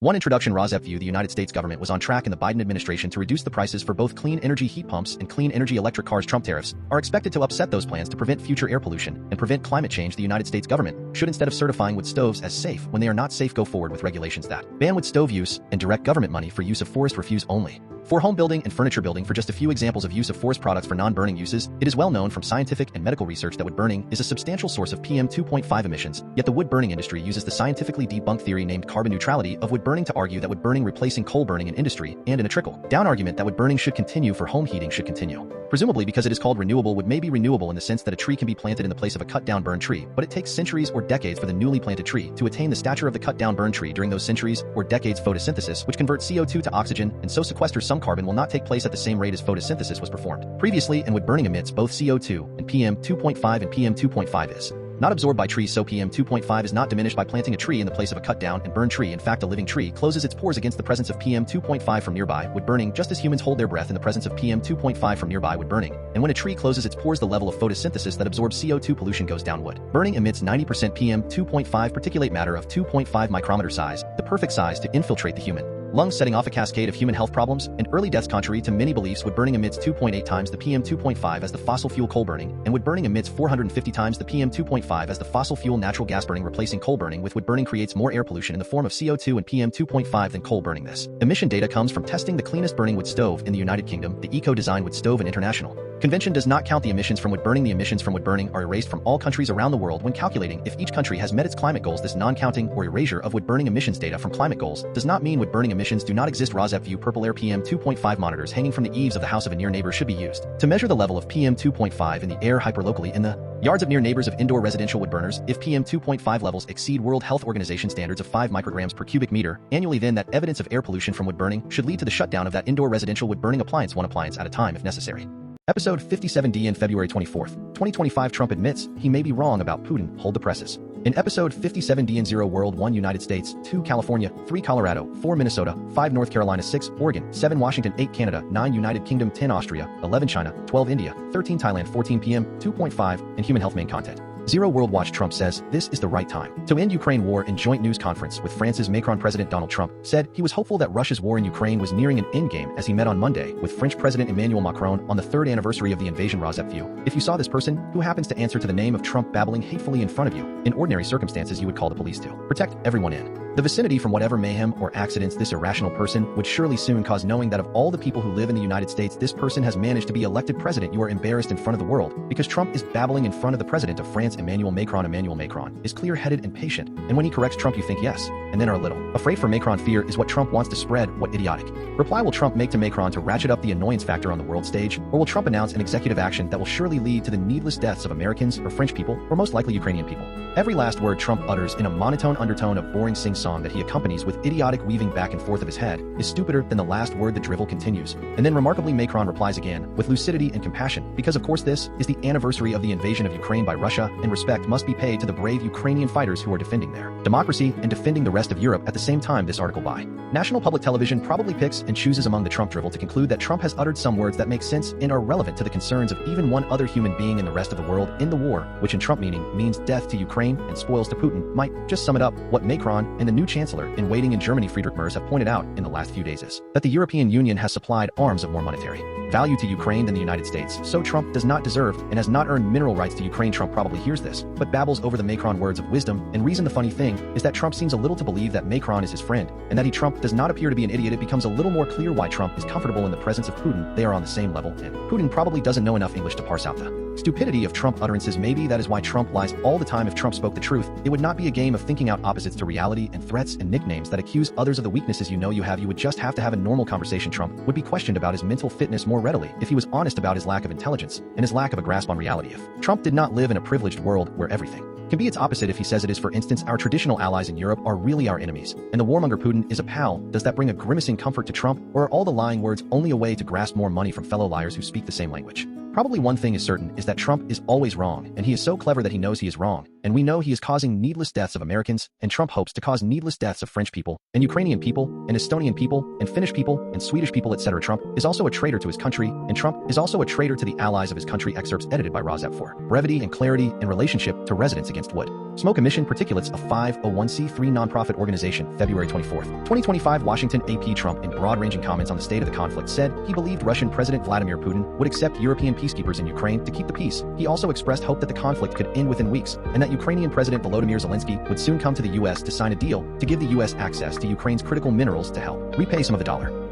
1 Introduction. RAWSEP View. The United States government was on track in the Biden administration to reduce the prices for both clean energy heat pumps and clean energy electric cars. Trump tariffs are expected to upset those plans to prevent future air pollution and prevent climate change. The United States government should, instead of certifying wood stoves as safe when they are not safe, go forward with regulations that ban wood stove use and direct government money for use of forest refuse only. For home building and furniture building, for just a few examples of use of forest products for non-burning uses, it is well known from scientific and medical research that wood burning is a substantial source of PM 2.5 emissions, yet the wood burning industry uses the scientifically debunked theory named carbon neutrality of wood burning to argue that wood burning replacing coal burning in industry, and in a trickle-down argument that wood burning should continue for home heating should continue. Presumably because it is called renewable, wood may be renewable in the sense that a tree can be planted in the place of a cut-down burned tree, but it takes centuries or decades for the newly planted tree to attain the stature of the cut-down burned tree. During those centuries or decades, photosynthesis, which converts CO2 to oxygen and so sequesters some carbon, will not take place at the same rate as photosynthesis was performed previously, and wood burning emits both CO2 and PM 2.5, and PM 2.5 is not absorbed by trees, so PM 2.5 is not diminished by planting a tree in the place of a cut-down and burned tree. In fact, a living tree closes its pores against the presence of PM 2.5 from nearby wood burning, just as humans hold their breath in the presence of PM 2.5 from nearby wood burning. And when a tree closes its pores, the level of photosynthesis that absorbs CO2 pollution goes down. Wood burning emits 90% PM 2.5 particulate matter of 2.5 micrometer size, the perfect size to infiltrate the human lungs, setting off a cascade of human health problems and early deaths. Contrary to many beliefs, wood burning emits 2.8 times the PM 2.5 as the fossil fuel coal burning, and wood burning emits 450 times the PM 2.5 as the fossil fuel natural gas burning. Replacing coal burning with wood burning creates more air pollution in the form of CO2 and PM 2.5 than coal burning. This emission data comes from testing the cleanest burning wood stove in the United Kingdom, the eco-design wood stove, and international convention does not count the emissions from wood burning. The emissions from wood burning are erased from all countries around the world when calculating if each country has met its climate goals. This non-counting or erasure of wood burning emissions data from climate goals does not mean wood burning emissions do not exist. RAWSEP View. Purple air. PM 2.5 monitors hanging from the eaves of the house of a near neighbor should be used to measure the level of PM 2.5 in the air hyperlocally in the yards of near neighbors of indoor residential wood burners. If PM 2.5 levels exceed World Health Organization standards of 5 micrograms per cubic meter annually, then that evidence of air pollution from wood burning should lead to the shutdown of that indoor residential wood burning appliance, one appliance at a time if necessary. Episode 57D. In February 24th, 2025, Trump admits he may be wrong about Putin. Hold the presses. In episode 57D. In 0 World, 1 United States, 2 California, 3 Colorado, 4 Minnesota, 5 North Carolina, 6 Oregon, 7 Washington, 8 Canada, 9 United Kingdom, 10 Austria, 11 China, 12 India, 13 Thailand, 14 PM 2.5, and Human Health. Main content. 0 World Watch. Trump says this is the right time to end Ukraine war. In joint news conference with France's Macron, President Donald Trump said he was hopeful that Russia's war in Ukraine was nearing an endgame as he met on Monday with French President Emmanuel Macron on the 3rd anniversary of the invasion. RAWSEP View. If you saw this person who happens to answer to the name of Trump babbling hatefully in front of you, in ordinary circumstances you would call the police to protect everyone in the vicinity from whatever mayhem or accidents this irrational person would surely soon cause. Knowing that of all the people who live in the United States, this person has managed to be elected president, you are embarrassed in front of the world because Trump is babbling in front of the president of France, Emmanuel Macron. Emmanuel Macron is clear-headed and patient, and when he corrects Trump you think yes, and then are a little afraid. For Macron, fear is what Trump wants to spread. What idiotic reply will Trump make to Macron to ratchet up the annoyance factor on the world stage? Or will Trump announce an executive action that will surely lead to the needless deaths of Americans or French people, or most likely Ukrainian people? Every last word Trump utters in a monotone undertone of boring sing-song that he accompanies with idiotic weaving back and forth of his head is stupider than the last word. The drivel continues, and then remarkably Macron replies again with lucidity and compassion, because of course this is the anniversary of the invasion of Ukraine by Russia, and respect must be paid to the brave Ukrainian fighters who are defending their democracy and defending the rest of Europe at the same time. This article by National Public Television probably picks and chooses among the Trump drivel to conclude that Trump has uttered some words that make sense and are relevant to the concerns of even one other human being in the rest of the world in the war, which in Trump meaning means death to Ukraine and spoils to Putin. Might just sum it up. What Macron and the new Chancellor in waiting in Germany, Friedrich Merz, have pointed out in the last few days is that the European Union has supplied arms of more monetary value to Ukraine than the United States, so Trump does not deserve and has not earned mineral rights to Ukraine. Trump probably hears this, but babbles over the Macron words of wisdom and reason. The funny thing is that Trump seems a little to believe that Macron is his friend, and that Trump does not appear to be an idiot. It becomes a little more clear why Trump is comfortable in the presence of Putin. They are on the same level, and Putin probably doesn't know enough English to parse out the stupidity of Trump utterances. Maybe that is why Trump lies all the time. If Trump spoke the truth, it would not be a game of thinking out opposites to reality and threats and nicknames that accuse others of the weaknesses you know you have. You would just have to have a normal conversation. Trump would be questioned about his mental fitness more readily if he was honest about his lack of intelligence and his lack of a grasp on reality. If Trump did not live in a privileged world where everything can be its opposite, if he says it is. For instance, our traditional allies in Europe are really our enemies, and the warmonger Putin is a pal. Does that bring a grimacing comfort to Trump, or are all the lying words only a way to grasp more money from fellow liars who speak the same language? Probably one thing is certain is that Trump is always wrong, and he is so clever that he knows he is wrong. And we know he is causing needless deaths of Americans, and Trump hopes to cause needless deaths of French people, and Ukrainian people, and Estonian people, and Finnish people, and Swedish people, etc. Trump is also a traitor to his country, and Trump is also a traitor to the allies of his country. Excerpts edited by RAWSEP for brevity and clarity in relationship to residents against wood. Smoke emission particulates, a 501c3 nonprofit organization, February 24, 2025, Washington. AP Trump, in broad-ranging comments on the state of the conflict, said he believed Russian President Vladimir Putin would accept European peacekeepers in Ukraine to keep the peace. He also expressed hope that the conflict could end within weeks, and that Ukrainian President Volodymyr Zelensky would soon come to the U.S. to sign a deal to give the U.S. access to Ukraine's critical minerals to help repay some of the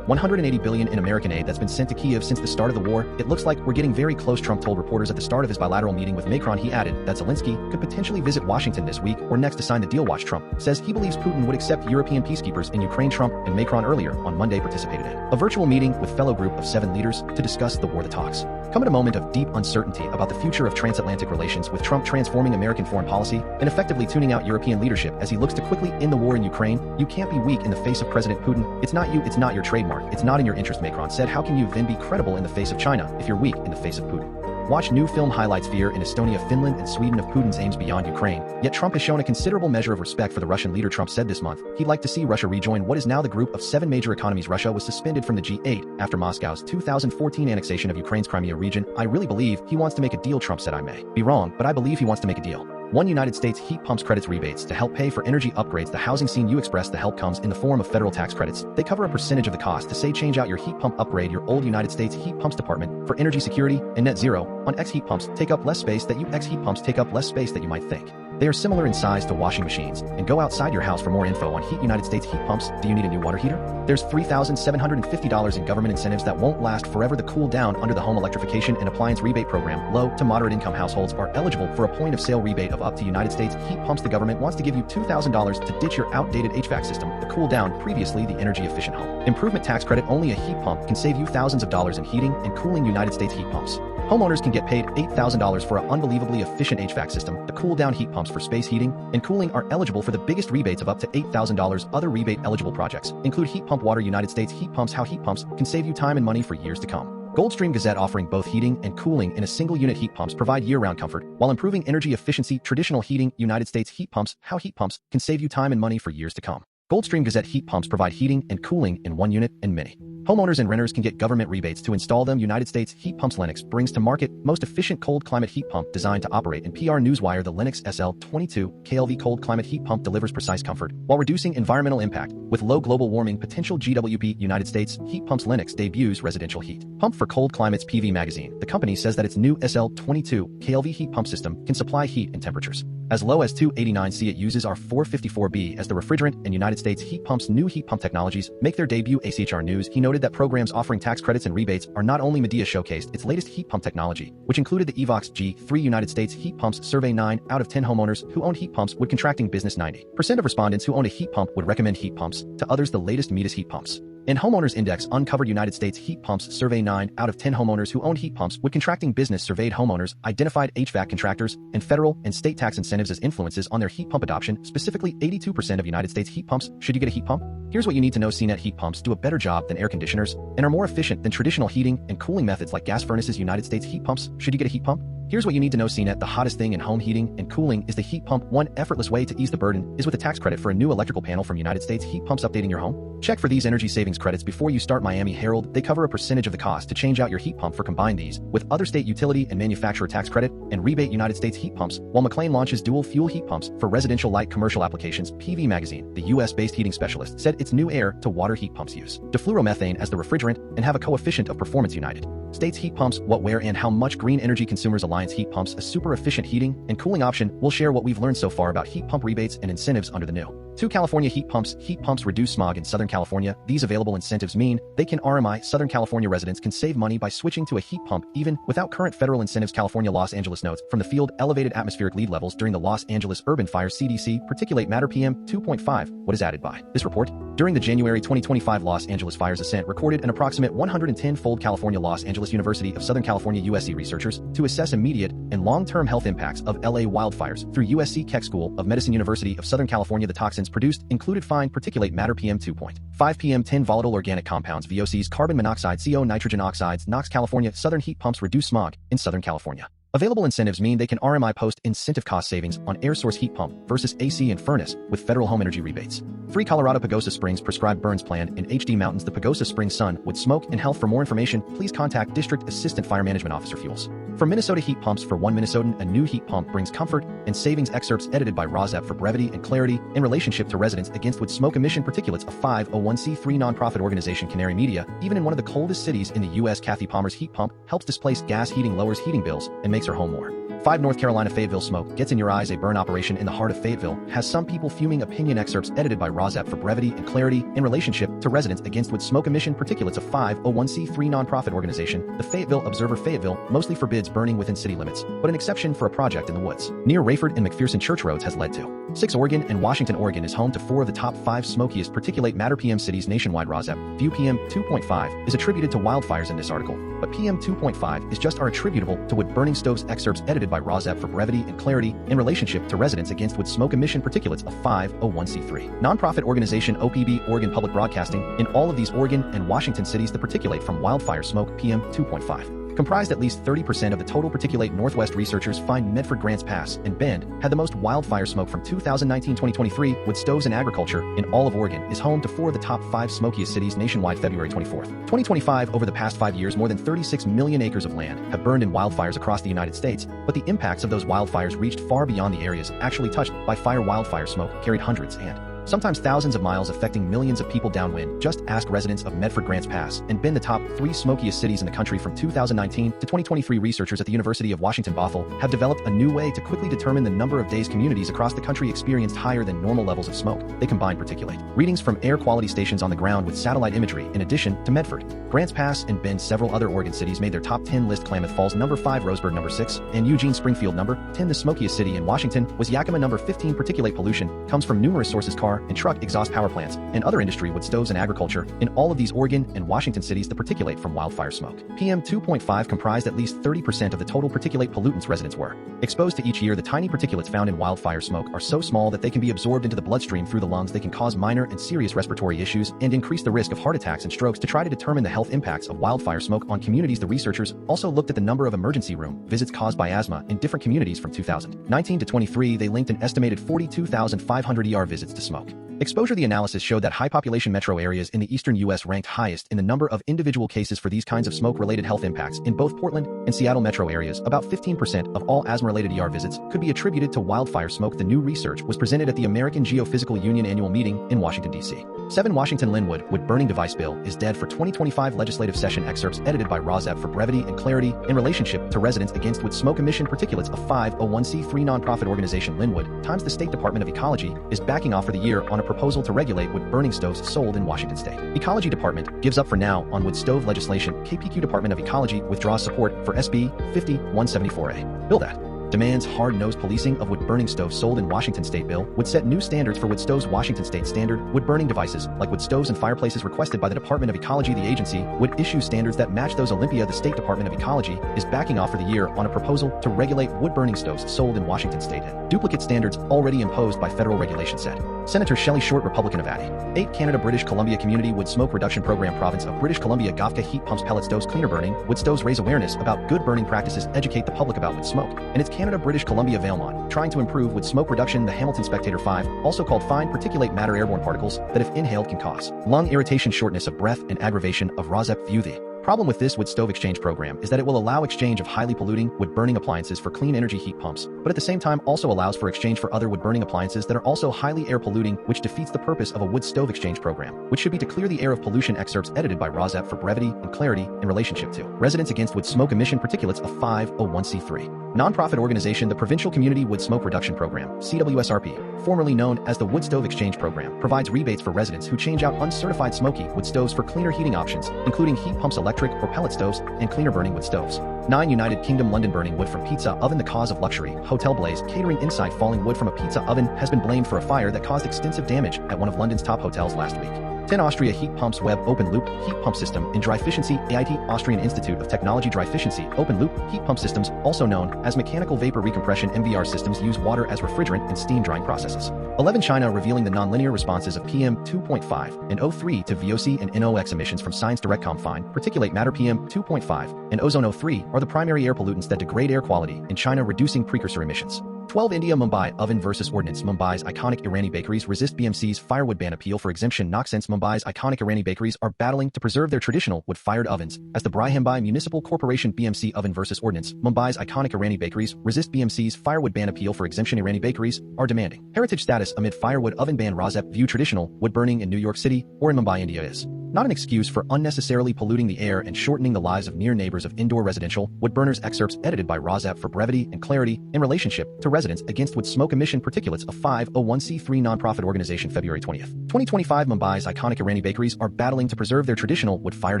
$180 billion in American aid that's been sent to Kyiv since the start of the war. It looks like we're getting very close, Trump told reporters at the start of his bilateral meeting with Macron. He added that Zelensky could potentially visit Washington this week or next to sign the deal. Watch. Trump says he believes Putin would accept European peacekeepers in Ukraine. Trump and Macron earlier on Monday participated in a virtual meeting with fellow group of 7 leaders to discuss the war. The talks come at a moment of deep uncertainty about the future of transatlantic relations, with Trump transforming American foreign policy and effectively tuning out European leadership as he looks to quickly end the war in Ukraine. You can't be weak in the face of President Putin. It's not you, it's not your trademark, it's not in your interest, Macron said. How can you then be credible in the face of China if you're weak in the face of Putin? Watch. New film highlights fear in Estonia, Finland, and Sweden of Putin's aims beyond Ukraine. Yet Trump has shown a considerable measure of respect for the Russian leader. Trump said this month he'd like to see Russia rejoin what is now the group of 7 major economies. Russia was suspended from the G8 after Moscow's 2014 annexation of Ukraine's Crimea region. I really believe he wants to make a deal, Trump said. I may be wrong, but I believe he wants to make a deal. 1. United States heat pumps credits rebates to help pay for energy upgrades. The housing scene. You express the help comes in the form of federal tax credits. They cover a percentage of the cost to say change out your heat pump, upgrade your old United States heat pumps department for energy security and net zero. On X heat pumps take up less space that you X heat pumps take up less space that you might think. They are similar in size to washing machines. And go outside your house for more info on heat. United States heat pumps. Do you need a new water heater? There's $3,750 in government incentives that won't last forever. The cool down under the home electrification and appliance rebate program. Low to moderate income households are eligible for a point of sale rebate of up to United States heat pumps. The government wants to give you $2,000 to ditch your outdated HVAC system. The cool down, previously the energy efficient home improvement tax credit. Only a heat pump can save you thousands of dollars in heating and cooling. United States heat pumps. Homeowners can get paid $8,000 for an unbelievably efficient HVAC system. The cool down heat pumps for space heating and cooling are eligible for the biggest rebates of up to $8,000. Other rebate eligible projects include heat pump water. United States heat pumps. How heat pumps can save you time and money for years to come. Goldstream Gazette, offering both heating and cooling in a single unit. Heat pumps provide year-round comfort while improving energy efficiency. Traditional heating. United States heat pumps. How heat pumps can save you time and money for years to come. Goldstream Gazette, heat pumps provide heating and cooling in one unit, and many homeowners and renters can get government rebates to install them. United States heat pumps. Lennox brings to market most efficient cold climate heat pump designed to operate in PR Newswire. The Lennox SL22 KLV cold climate heat pump delivers precise comfort while reducing environmental impact with low global warming potential. GWP. United States heat pumps. Lennox debuts residential heat pump for cold climates. PV Magazine. The company says that its new SL22 KLV heat pump system can supply heat in temperatures as low as 289 C. It uses R454B as the refrigerant, and United States heat pumps' new heat pump technologies make their debut. ACHR News. He noted that programs offering tax credits and rebates are not only. Media showcased its latest heat pump technology, which included the Evox G3. United States heat pumps survey. 9 out of 10 homeowners who own heat pumps would contracting business. 90% of respondents who own a heat pump would recommend heat pumps to others. The latest Metis heat pumps in Homeowners Index uncovered. United States heat pumps survey. 9 out of 10 homeowners who own heat pumps would contracting business. Surveyed homeowners identified HVAC contractors and federal and state tax incentives as influences on their heat pump adoption. Specifically, 82% of United States heat pumps. Should you get a heat pump? Here's what you need to know. CNET heat pumps do a better job than air conditioners and are more efficient than traditional heating and cooling methods like gas furnaces. United States heat pumps. Should you get a heat pump? Here's what you need to know. CNET. The hottest thing in home heating and cooling is the heat pump. One effortless way to ease the burden is with a tax credit for a new electrical panel from United States heat pumps. Updating your home? Check for these energy savings credits before you start. Miami Herald. They cover a percentage of the cost to change out your heat pump. For combine these with other state utility and manufacturer tax credit and rebate. United States heat pumps. While McLean launches dual fuel heat pumps for residential light commercial applications. PV Magazine. The US-based heating specialist said its new air to water heat pumps use difluoromethane as the refrigerant and have a coefficient of performance. United States heat pumps. What, where, and how much. Green Energy Consumers Alliance heat pumps, a super efficient heating and cooling option. We'll share what we've learned so far about heat pump rebates and incentives under the new 2 California heat pumps. Heat pumps reduce smog in Southern California. These available incentives mean they can RMI. Southern California residents can save money by switching to a heat pump even without current federal incentives. California. Los Angeles notes from the field. Elevated atmospheric lead levels during the Los Angeles urban fire. CDC particulate matter PM 2.5. What is added by this report? During the January 2025 Los Angeles fire's ascent recorded an approximate 110-fold California Los Angeles University of Southern California USC researchers to assess immediate and long-term health impacts of LA wildfires through USC Keck School of Medicine University of Southern California. The toxins produced included fine particulate matter PM2.5 PM10 volatile organic compounds VOCs, carbon monoxide, CO, nitrogen oxides. NOx. California Southern heat pumps reduce smog in Southern California. Available incentives mean they can RMI post incentive cost savings on air source heat pump versus AC and furnace with federal home energy rebates. 3 Colorado Pagosa Springs prescribed burns plan in HD Mountains. The Pagosa Springs Sun would smoke and health. For more information, please contact District Assistant Fire Management Officer. Fuels from Minnesota heat pumps for one Minnesotan. A new heat pump brings comfort and savings. Excerpts edited by RAWSEP for brevity and clarity in relationship to residents against wood smoke emission particulates. A 501c3 nonprofit organization, Canary Media. Even in one of the coldest cities in the U.S., Kathy Palmer's heat pump helps displace gas heating, lowers heating bills, and makes her home more. 5 North Carolina Fayetteville smoke gets in your eyes. A burn operation in the heart of Fayetteville has some people fuming. Opinion. Excerpts edited by RAWSEP for brevity and clarity in relationship to residents against wood smoke emission particulates. A 501c3 nonprofit organization, the Fayetteville Observer. Fayetteville mostly forbids burning within city limits, but an exception for a project in the woods near Rayford and McPherson Church roads has led to 6 Oregon and Washington. Oregon is home to 4 of the top 5 smokiest particulate matter PM cities nationwide. RAWSEP View PM2.5 is attributed to wildfires in this article, but PM2.5 is just are attributable to wood burning stoves. Excerpts edited by RAWSEP for brevity and clarity in relationship to residents against wood smoke emission particulates. A 501c3 nonprofit organization, OPB, Oregon Public Broadcasting. In all of these Oregon and Washington cities, the particulate from wildfire smoke PM2.5 comprised at least 30% of the total particulate. Northwest researchers find Medford, Grants Pass, and Bend had the most wildfire smoke from 2019-2023. Wood stoves and agriculture in all of Oregon is home to 4 of the top 5 smokiest cities nationwide. February 24th, 2025. Over the past 5 years, more than 36 million acres of land have burned in wildfires across the United States, but the impacts of those wildfires reached far beyond the areas actually touched by fire. Wildfire smoke carried hundreds and sometimes thousands of miles, affecting millions of people downwind. Just ask residents of Medford, Grants Pass, and Bend. The top 3 smokiest cities in the country from 2019 to 2023. Researchers at the University of Washington Bothell have developed a new way to quickly determine the number of days communities across the country experienced higher than normal levels of smoke. They combine particulate readings from air quality stations on the ground with satellite imagery. In addition to Medford, Grants Pass, and Bend, several other Oregon cities made their top 10 list. Klamath Falls number 5, Roseburg number 6, and Eugene. Springfield number 10. The smokiest city in Washington was Yakima number 15. Particulate pollution comes from numerous sources: car and truck exhaust, power plants, and other industry. Wood stoves and agriculture in all of these Oregon and Washington cities. The particulate from wildfire smoke PM2.5 comprised at least 30% of the total particulate pollutants residents were exposed to each year. The tiny particulates found in wildfire smoke are so small that they can be absorbed into the bloodstream through the lungs. They can cause minor and serious respiratory issues and increase the risk of heart attacks and strokes. To try to determine the health impacts of wildfire smoke on communities, the researchers also looked at the number of emergency room visits caused by asthma in different communities from 2019 to 23. They linked an estimated 42,500 ER visits to smoke exposure. The analysis showed that high population metro areas in the eastern U.S. ranked highest in the number of individual cases for these kinds of smoke-related health impacts. In both Portland and Seattle metro areas, about 15% of all asthma-related ER visits could be attributed to wildfire smoke. The new research was presented at the American Geophysical Union annual meeting in Washington, D.C. 7 Washington Linwood wood burning device bill is dead for 2025 legislative session. Excerpts edited by RAWSEP for brevity and clarity in relationship to residents against wood smoke emission particulates. A 501c3 nonprofit organization, Linwood times the State Department of Ecology is backing off for the year on a proposal to regulate wood burning stoves sold in Washington state. Ecology Department gives up for now on wood stove legislation. KPQ Department of Ecology withdraws support for SB 5174A. Bill that demands hard-nosed policing of wood-burning stoves sold in Washington state. Bill would set new standards for wood stoves. Washington state standard wood-burning devices like wood stoves and fireplaces requested by the Department of Ecology. The agency would issue standards that match those. Olympia. The State Department of Ecology is backing off for the year on a proposal to regulate wood-burning stoves sold in Washington state. Duplicate standards already imposed by federal regulation, said Senator Shelley Short, Republican of Addy. 8 Canada British Columbia Community Wood Smoke Reduction Program. Province of British Columbia. GOVCA heat pumps pellet stoves. Cleaner burning wood stoves raise awareness about good burning practices, educate the public about wood smoke. And it's Canada British Columbia Valemont trying to improve wood smoke reduction. The Hamilton Spectator. 5 also called fine particulate matter airborne particles that if inhaled can cause lung irritation, shortness of breath, and aggravation of RAWSEP View. The problem with this wood stove exchange program is that it will allow exchange of highly polluting wood-burning appliances for clean energy heat pumps, but at the same time also allows for exchange for other wood-burning appliances that are also highly air-polluting, which defeats the purpose of a wood stove exchange program, which should be to clear the air of pollution. Excerpts edited by RAWSEP for brevity and clarity in relationship to residents against wood smoke emission particulates. A 501c3 nonprofit organization, the Provincial Community Wood Smoke Reduction Program, CWSRP, formerly known as the Wood Stove Exchange Program, provides rebates for residents who change out uncertified smoky wood stoves for cleaner heating options, including heat pumps, electric or pellet stoves, and cleaner burning wood stoves. 9 United Kingdom London burning wood from pizza oven. The cause of luxury hotel blaze catering inside. Falling wood from a pizza oven has been blamed for a fire that caused extensive damage at one of London's top hotels last week. 10 Austria heat pumps web open loop heat pump system in dry efficiency AIT Austrian Institute of Technology dry efficiency open loop heat pump systems, also known as mechanical vapor recompression MVR systems, use water as refrigerant and steam drying processes. 11 China revealing the nonlinear responses of PM 2.5 and O3 to VOC and NOx emissions from Science DirectCom fine particulate matter PM 2.5 and ozone O3 are the primary air pollutants that degrade air quality in China, reducing precursor emissions. 12 India Mumbai oven versus ordinance. Mumbai's iconic Irani bakeries resist BMC's firewood ban appeal for exemption knock. Since Mumbai's iconic Irani bakeries are battling to preserve their traditional wood-fired ovens, as the Mumbai Municipal Corporation BMC oven versus ordinance, Mumbai's iconic Irani bakeries resist BMC's firewood ban appeal for exemption. Irani bakeries are demanding heritage status amid firewood oven ban. RAWSEP View traditional wood burning in New York City or in Mumbai, India is not an excuse for unnecessarily polluting the air and shortening the lives of near neighbors of indoor residential wood burners. Excerpts edited by RAWSEP for brevity and clarity in relationship to residents against wood smoke emission particulates of 501c3 nonprofit organization. February 20th, 2025. Mumbai's iconic Irani bakeries are battling to preserve their traditional wood-fired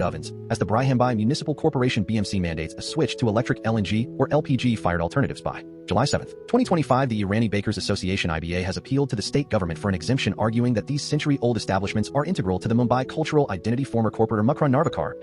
ovens, as the Mumbai Municipal Corporation BMC mandates a switch to electric LNG or LPG-fired alternatives by July 7th, 2025. The Irani Bakers Association IBA has appealed to the state government for an exemption, arguing that these century-old establishments are integral to the Mumbai cultural identity. Former corporator Macron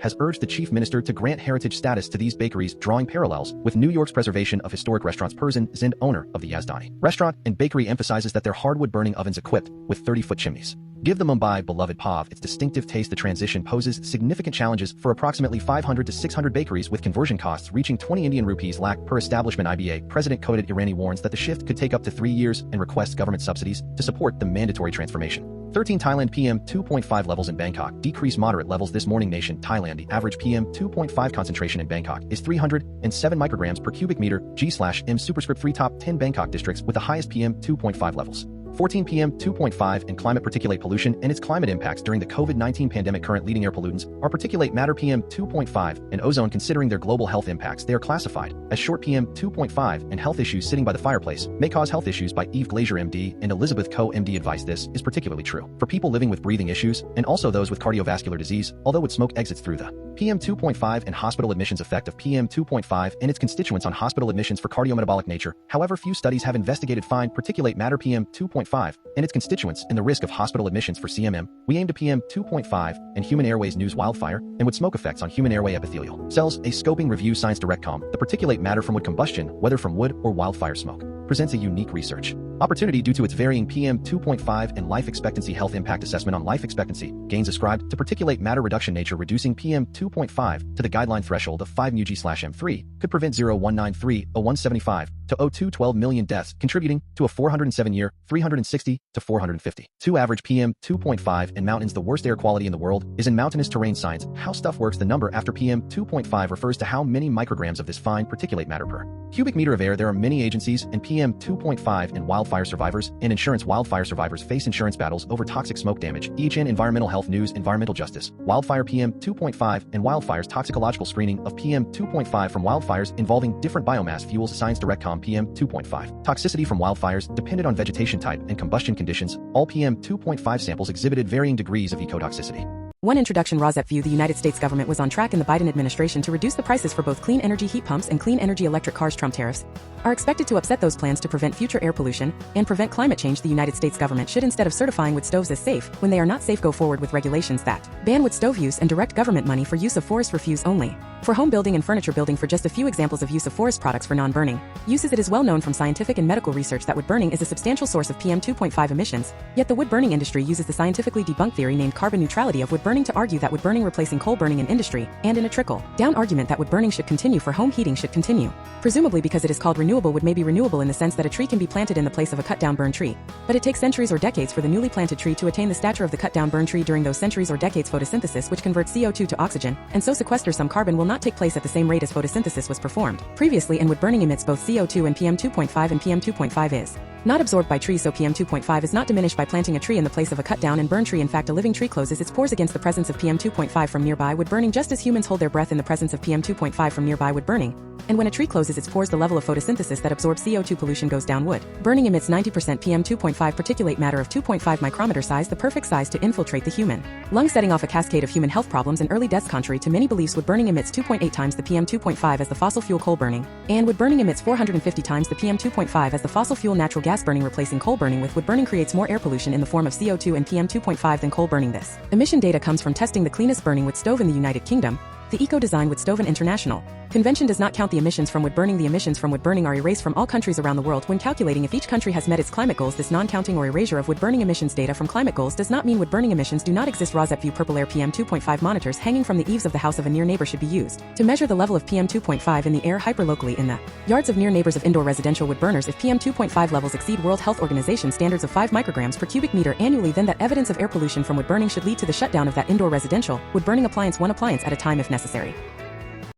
has urged the chief minister to grant heritage status to these bakeries, drawing parallels with New York's preservation of historic restaurants. Persin Zind, owner of the Yazdani restaurant and bakery, emphasizes that their hardwood burning ovens equipped with 30-foot chimneys give the Mumbai beloved POV its distinctive taste. The transition poses significant challenges for approximately 500 to 600 bakeries, with conversion costs reaching 20 Indian rupees lakh per establishment. IBA President Coded Irani warns that the shift could take up to 3 years and requests government subsidies to support the mandatory transformation. 13 Thailand PM 2.5 levels in Bangkok decrease moderate levels this morning. Nation Thailand. The average PM 2.5 concentration in Bangkok is 307 micrograms per cubic meter G/M. Superscript 3 top 10 Bangkok districts with the highest PM 2.5 levels. 14 PM 2.5 and climate. Particulate pollution and its climate impacts during the COVID-19 pandemic. Current leading air pollutants are particulate matter PM 2.5 and ozone. Considering their global health impacts, they are classified as short PM 2.5, and health issues sitting by the fireplace may cause health issues by Eve Glazier MD and Elizabeth Coe MD advice. This is particularly true for people living with breathing issues and also those with cardiovascular disease, although wood smoke exits through the PM 2.5 and hospital admissions. Effect of PM 2.5 and its constituents on hospital admissions for cardiometabolic nature. However, few studies have investigated fine particulate matter PM 2.5 and its constituents and the risk of hospital admissions for CMM. We aim to PM 2.5 and human airways news wildfire and wood smoke effects on human airway epithelial cells. A scoping review. Science DirectCom. The particulate matter from wood combustion, whether from wood or wildfire smoke, presents a unique research opportunity due to its varying PM 2.5 and life expectancy. Health impact assessment on life expectancy gains ascribed to particulate matter reduction. Nature. Reducing PM 2.5 to the guideline threshold of 5 μg/m3 could prevent 0.193/0175 to 0.212 million deaths, contributing to a 407-year 360 to 450. 2 Average PM 2.5 in mountains. The worst air quality in the world is in mountainous terrain. Science. How stuff works. The number after PM 2.5 refers to how many micrograms of this fine particulate matter per cubic meter of air. There are many agencies in PM 2.5 and wildfire survivors and insurance. Wildfire survivors face insurance battles over toxic smoke damage. EHN Environmental Health News. Environmental Justice. Wildfire PM 2.5 and wildfires. Toxicological screening of PM 2.5 from wildfires involving different biomass fuels. Science DirectCom. PM 2.5 toxicity from wildfires depended on vegetation type and combustion conditions. All PM 2.5 samples exhibited varying degrees of ecotoxicity. One introduction. RAWSEP View. The United States government was on track in the Biden administration to reduce the prices for both clean energy heat pumps and clean energy electric cars. Trump tariffs are expected to upset those plans to prevent future air pollution and prevent climate change. The United States government should, instead of certifying wood stoves as safe when they are not safe, go forward with regulations that ban wood stove use and direct government money for use of forest refuse only for home building and furniture building. For just a few examples of use of forest products for non-burning uses, it is well known from scientific and medical research that wood burning is a substantial source of PM 2.5 emissions, yet the wood burning industry uses the scientifically debunked theory named carbon neutrality of wood burning to argue that wood burning replacing coal burning in industry, and in a trickle-down argument that wood burning should continue for home heating should continue. Presumably because it is called renewable, wood may be renewable in the sense that a tree can be planted in the place of a cut-down burned tree, but it takes centuries or decades for the newly planted tree to attain the stature of the cut-down burned tree. During those centuries or decades, photosynthesis, which converts CO2 to oxygen, and so sequesters some carbon, will not take place at the same rate as photosynthesis was performed previously, and wood burning emits both CO2 and PM 2.5, and PM 2.5 is not absorbed by trees, so PM 2.5 is not diminished by planting a tree in the place of a cut-down and burned tree. In fact, a living tree closes its pores against the presence of PM 2.5 from nearby wood burning, just as humans hold their breath in the presence of PM 2.5 from nearby wood burning. And when a tree closes its pores, the level of photosynthesis that absorbs CO2 pollution goes down. Wood burning emits 90% PM2.5 particulate matter of 2.5 micrometer size, the perfect size to infiltrate the human lung, setting off a cascade of human health problems and early deaths. Contrary to many beliefs, wood burning emits 2.8 times the PM2.5 as the fossil fuel coal burning, and wood burning emits 450 times the PM2.5 as the fossil fuel natural gas burning. Replacing coal burning with wood burning creates more air pollution in the form of CO2 and PM2.5 than coal burning. This emission data comes from testing the cleanest burning wood stove in the United Kingdom, the Eco-Design Wood Stove. An international convention does not count the emissions from wood burning. The emissions from wood burning are erased from all countries around the world when calculating if each country has met its climate goals. This non-counting or erasure of wood burning emissions data from climate goals does not mean wood burning emissions do not exist. RAWSEP View Purple Air PM2.5 monitors hanging from the eaves of the house of a near neighbor should be used to measure the level of PM2.5 in the air hyperlocally in the yards of near neighbors of indoor residential wood burners. If PM2.5 levels exceed World Health Organization standards of 5 micrograms per cubic meter annually, then that evidence of air pollution from wood burning should lead to the shutdown of that indoor residential wood burning appliance, one appliance at a time if necessary.